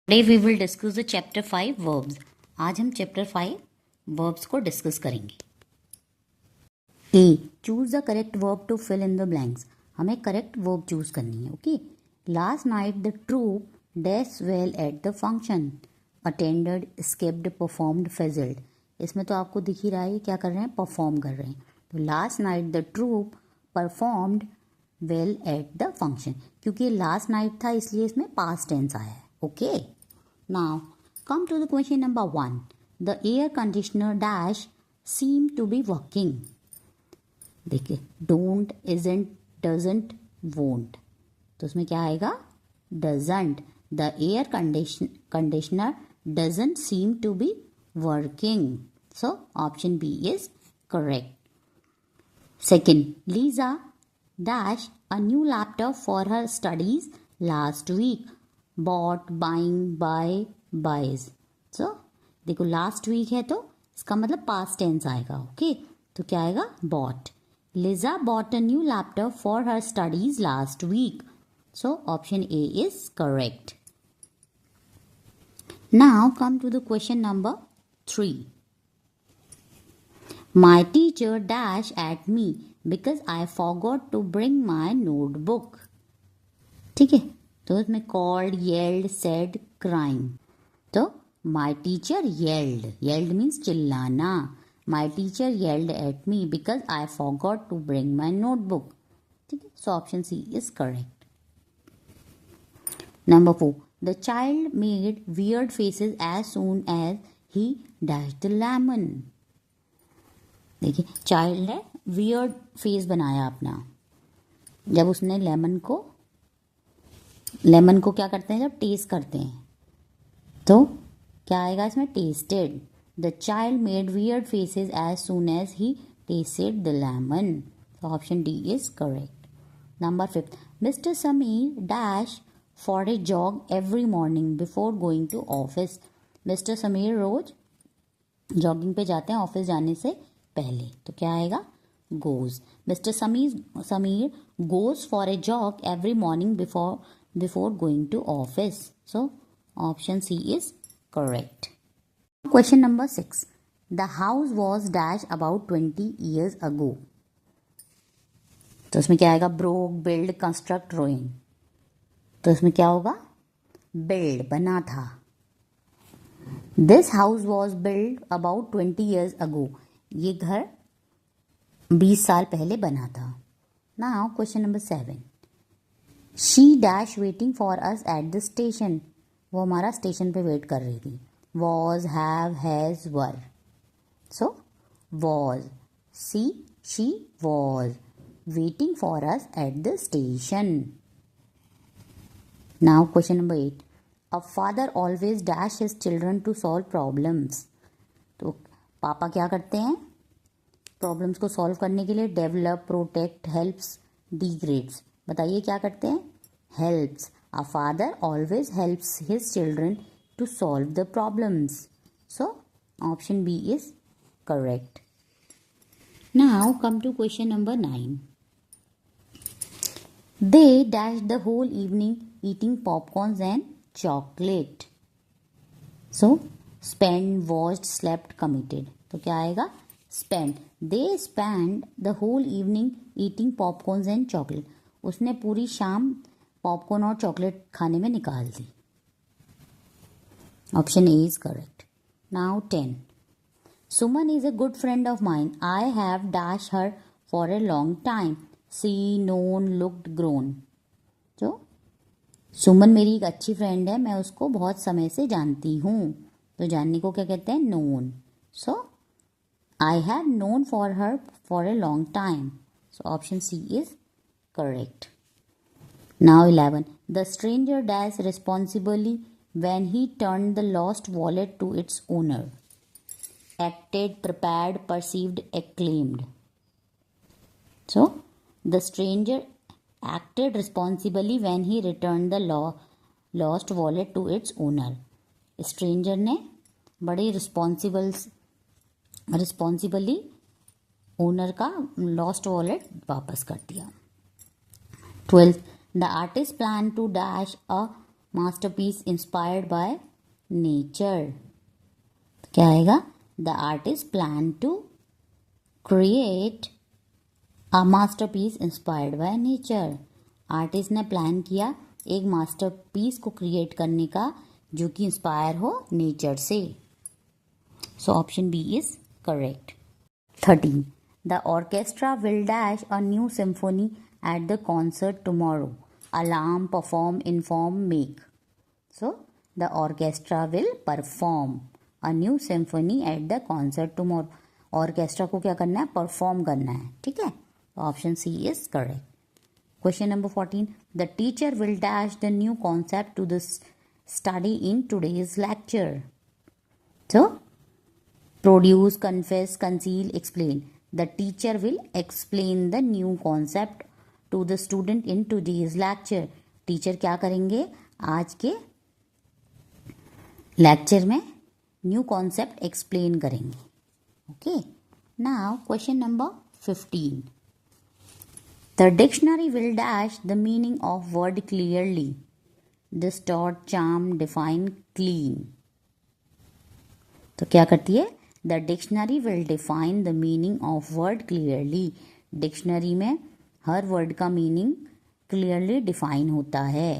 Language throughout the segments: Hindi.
Today we will discuss the chapter 5 verbs. आज हम chapter 5 verbs को discuss करेंगे. A. Choose the correct verb to fill in the blanks. हमें correct verb choose करनी है. Okay. Last night the troop did well at the function. Attended, skipped, performed, fizzled. इसमें तो आपको दिख ही रहा है क्या कर रहे हैं, परफॉर्म कर रहे हैं. तो last night the troupe performed well at the function. क्योंकि लास्ट नाइट था इसलिए इसमें पास्ट टेंस आया है. Okay. Now, come to the question number 1. The air conditioner dash seem to be working. देखिए, don't, isn't, doesn't, won't. तो उसमें क्या आएगा? Doesn't. The air conditioner doesn't seem to be working. So, option B is correct. Second, Lisa dash a new laptop for her studies last week. Bought, buying, buy, buys. So देखो लास्ट वीक है तो इसका मतलब पास्ट टेंस आएगा. ओके. तो क्या आएगा? Bought. Liza bought a new laptop for her studies last week. So option A is correct. Now come to the question number 3. My teacher dash at me because I forgot to bring my notebook. ठीक है. तो इसमें कॉल्ड, येल्ड, सेड, क्राइम. तो my teacher yelled. Yelled means चिल्लाना. My teacher yelled at me because I forgot to bring my notebook. ठीक है. So option C is correct. Number 4. The child made weird faces as soon as he dash the lemon. देखिए चाइल्ड ने वियर्ड फेस बनाया अपना जब उसने लेमन को क्या करते हैं, जब टेस्ट करते हैं. तो क्या आएगा इसमें? Tasted. The child made weird faces as soon as he tasted the lemon. Option D is correct. Number 5. Mister Sameer dash for a jog every morning before going to office. Mister Sameer रोज जॉगिंग पे जाते हैं ऑफिस जाने से पहले. तो क्या आएगा? Goes. Mister Sameer goes for a jog every morning before going to office. So option C is correct. Question number 6. The house was dash about 20 years ago. तो इसमें क्या आएगा? broke, build, construct, ruin. तो इसमें क्या होगा? build, बना था. This house was built about 20 years ago. ये घर 20 साल पहले बना था. Now question number 7. She dash waiting for us at the station. वो हमारा स्टेशन पे वेट कर रही थी. Was, have, has, were. So was. She was waiting for us at the station. Now question number 8. A father always dash his children to solve problems. तो पापा क्या करते हैं प्रॉब्लम्स को सॉल्व करने के लिए? Develop, protect, helps, degrades. बताइए क्या करते हैं? Helps. A father always helps his children to solve the problems. So option B is correct. Now come to question number 9. They dash the whole evening eating popcorns and chocolate. So spend, watched, slept, committed. तो क्या आएगा? Spend. They spend the whole evening eating popcorns and chocolate. उसने पूरी शाम पॉपकॉर्न और चॉकलेट खाने में निकाल दी. Option A is correct. Now 10. Suman is a good friend of mine. I have dash her for a long time. See, known, looked, grown. तो सुमन मेरी एक अच्छी फ्रेंड है, मैं उसको बहुत समय से जानती हूँ. तो जानने को क्या कहते हैं? Known. So I have known for her for a long time. So option C is correct. Now 11. The stranger dash responsibly when he turned the lost wallet to its owner. Acted, prepared, perceived, acclaimed. So, the stranger acted responsibly when he returned the lost wallet to its owner. Stranger ने बड़े रिस्पॉन्सिबली ओनर का लॉस्ट वॉलेट वापस कर दिया. 12. The artist planned to dash a masterpiece inspired by nature. क्या आएगा? The artist plan to create a masterpiece inspired by nature. Artist ने प्लान किया एक मास्टरपीस को क्रिएट करने का जो कि इंस्पायर हो नेचर से। So option B is correct. 13. The orchestra will dash a new symphony at the concert tomorrow. Alarm, perform, inform, make. So, the orchestra will perform a new symphony at the concert tomorrow. Orchestra को क्या करना है? Perform करना है, ठीक है? Option C is correct. Question number 14. The teacher will dash the new concept to the study in today's lecture. So, produce, confess, conceal, explain. The teacher will explain the new concept to the student in today's lecture. Teacher क्या करेंगे? आज के लेक्चर में न्यू कॉन्सेप्ट एक्सप्लेन करेंगे। Okay, now question number 15. The dictionary will dash the meaning of word clearly. Distort, charm, define, clean. तो क्या करती है? The dictionary will define the meaning of word clearly. Dictionary में हर वर्ड का मीनिंग क्लियरली डिफाइन होता है।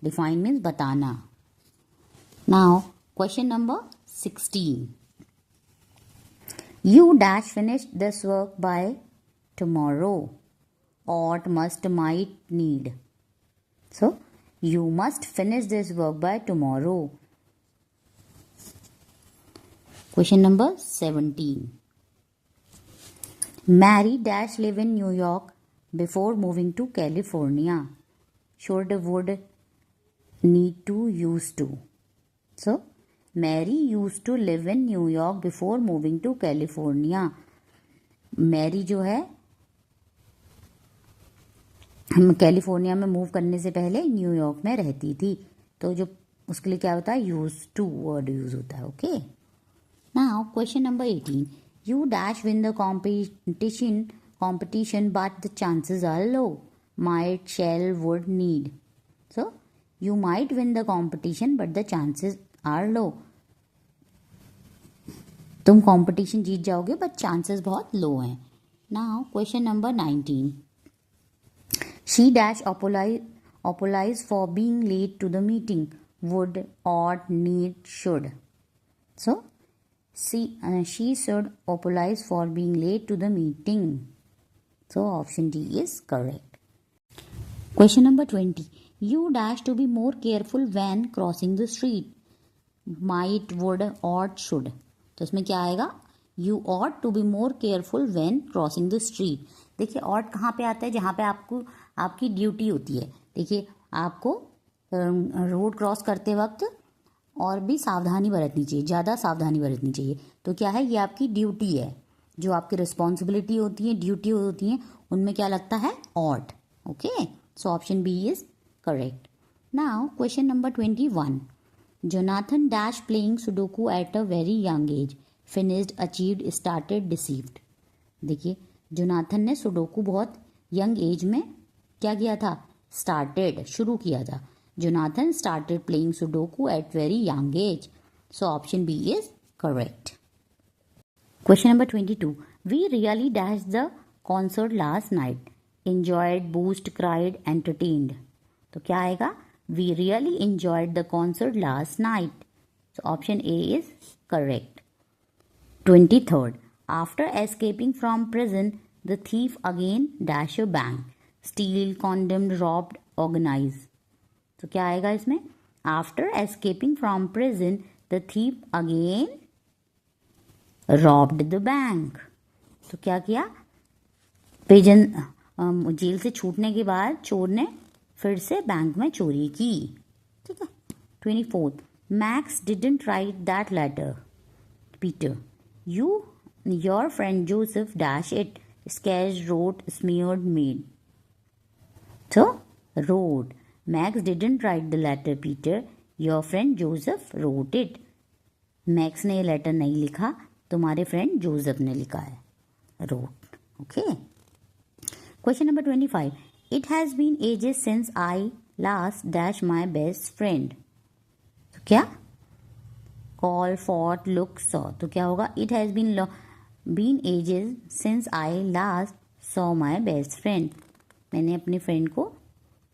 डिफाइन मीन्स बताना। Now question number 16. You dash finish this work by tomorrow. Ought, must, might, need. So, you must finish this work by tomorrow. Question number 17. Mary dash live in New York before moving to California. Should, would, need to, used to. So, Mary used to live in New York before moving to California. Mary जो है कैलिफोर्निया में मूव करने से पहले न्यूयॉर्क में रहती थी। तो जो उसके लिए क्या होता है? यूज टू वर्ड यूज होता है। Okay, now question number 18. You dash win the competition but the chances are low. Might, shall, would, need. So, you might win the competition but the chances are low. तुम कंपटीशन जीत जाओगे बट चांसेस बहुत लो हैं। Now question number 19. She dash apologize for being late to the meeting. Would, ought, need, should. So, she should apologize for being late to the meeting. So, option D is correct. Question number 20. You dash to be more careful when crossing the street. Might, would, ought, should. तो इसमें क्या आएगा? You ought to be more careful when crossing the street. देखिए ought कहाँ पे आता है? जहाँ पे आपको आपकी ड्यूटी होती है। देखिए आपको रोड क्रॉस करते वक्त और भी सावधानी बरतनी चाहिए, ज़्यादा सावधानी बरतनी चाहिए। तो क्या है? ये आपकी ड्यूटी है, जो आपकी रिस्पॉन्सिबिलिटी होती है, ड्यूटी होती है, उनमें क्या लगता है? Ought. Okay, so option B is correct. Now question number 21. Jonathan dash playing sudoku at a very young age. Finished, achieved, started, deceived. देखिए जोनाथन ने सुडोकू बहुत यंग एज में क्या किया था? स्टार्टेड, शुरू किया था। Jonathan started playing Sudoku at very young age. So option B is correct. Question number 22. We really dashed the concert last night. Enjoyed, boozed, cried, entertained. तो क्या आएगा? We really enjoyed the concert last night. So option A is correct. 23rd. After escaping from prison, the thief again dash a bank. Steal, condemned, robbed, organize. तो क्या आएगा इसमें? After escaping from prison the thief again robbed the bank. तो क्या किया? प्रिजन जेल से छूटने के बाद चोर ने फिर से बैंक में चोरी की। ठीक है। 24. Max didn't write that letter. Peter, your friend Joseph dash it. Sketch, wrote, smeared, made. तो wrote. Max didn't write the letter, Peter. Your friend Joseph wrote it. Max ने ये लेटर नहीं लिखा, तुम्हारे फ्रेंड जोसेफ ने लिखा है, wrote. Okay. Question number 25. It has been ages since I last dash my best friend, तो क्या कॉल फॉट लुक सॉ, तो क्या होगा it has been ages since I last saw my best friend, मैंने अपने फ्रेंड को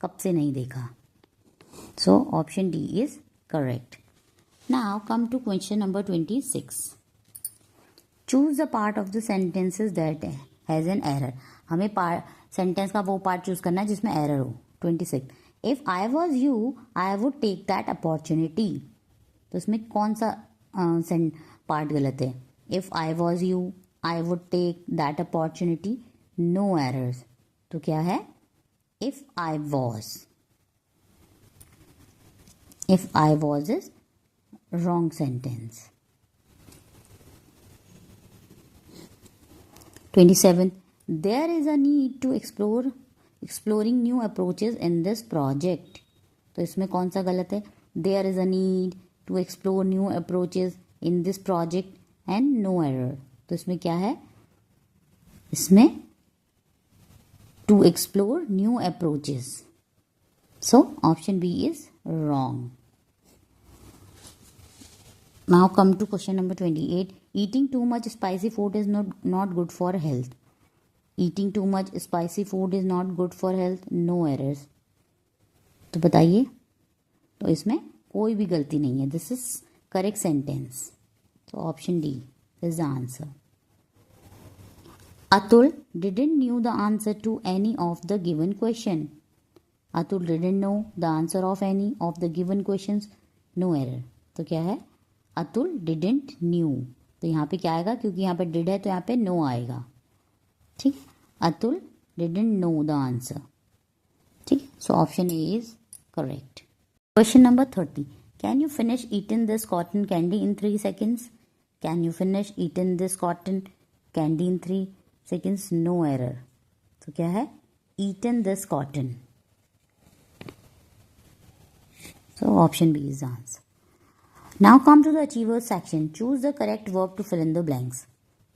कब से नहीं देखा. So option D is correct. Now come to question number 26. Choose the part of the sentences that has an error. हमें सेंटेंस का वो पार्ट चूज करना है जिसमें एरर हो. 26. If I was you I would take that opportunity, तो इसमें कौन सा पार्ट गलत है. If I was you I would take that opportunity, no errors, तो क्या है if I was. If I was is wrong sentence. 27. There is a need to exploring new approaches in this project. तो इसमें कौन सा गलत है. There is a need to explore new approaches in this project and no error. तो इसमें क्या है, इसमें to explore new approaches. So option B is wrong. Now come to question number 28. Eating too much spicy food is not good for health. Eating too much spicy food is not good for health. No errors. तो बताइए, तो इसमें कोई भी गलती नहीं है. This is correct sentence. So option D is the answer. Atul didn't knew the answer to any of the given question. Atul didn't know the answer of any of the given questions. No error. तो क्या है, अतुल डिडेंट न्यू, तो यहाँ पे क्या आएगा, क्योंकि यहाँ पे डिड है तो यहाँ पे नो आएगा. ठीक, Atul didn't know the answer. ठीक, so option A is correct. Question number 30. Can you finish eating this cotton candy in 3 seconds? Can you finish eating this cotton candy in 3 seconds? No error. तो क्या है, eaten this cotton. So option B is the answer. Now come to the achievers section. Choose the correct verb to fill in the blanks.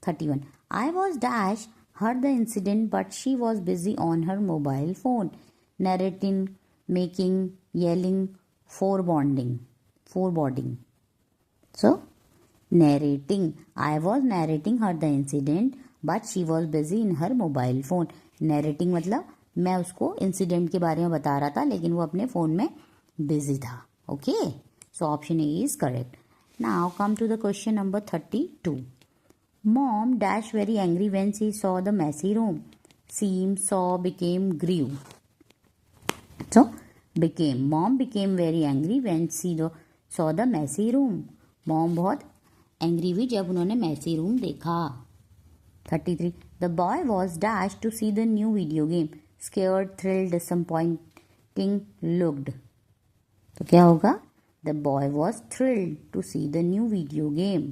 31. I was dash heard the incident but she was busy on her mobile phone. Narrating, making, yelling, foreboding. So, narrating. I was narrating her the incident but she was busy in her mobile phone. Narrating मतलब मैं उसको इंसिडेंट के बारे में बता रहा था लेकिन वो अपने फ़ोन में बिजी था. Okay? So option A is correct. Now come to the question number 32. Mom dash very angry when she saw the messy room. Seem, saw, became, grew. So became. Mom became very angry when she saw the messy room. Mom बहुत angry हुई जब उन्होंने messy room देखा. 33. The boy was dashed to see the new video game. Scared, thrilled, disappointing, looked. तो क्या होगा, the boy was thrilled to see the new video game.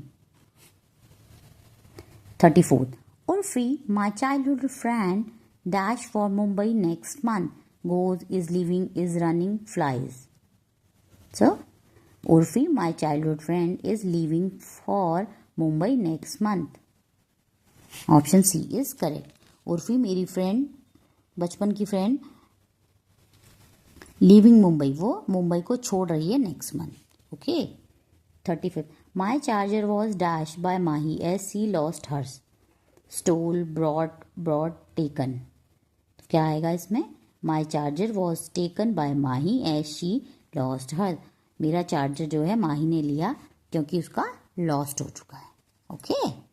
34th. Urfi, my childhood friend, dash for Mumbai next month. Goes, is leaving, is running, flies. So, Urfi, my childhood friend, is leaving for Mumbai next month. Option C is correct. Urfi मेरी फ्रेंड, बचपन की फ्रेंड, लीविंग मुंबई, वो मुंबई को छोड़ रही है next month. Okay. 35. My charger was dash by Mahi as she lost hers. Stole, brought, taken. तो क्या आएगा इसमें, my charger was taken by Mahi as she lost her. मेरा चार्जर जो है माही ने लिया क्योंकि उसका लॉस्ट हो चुका है. ओके.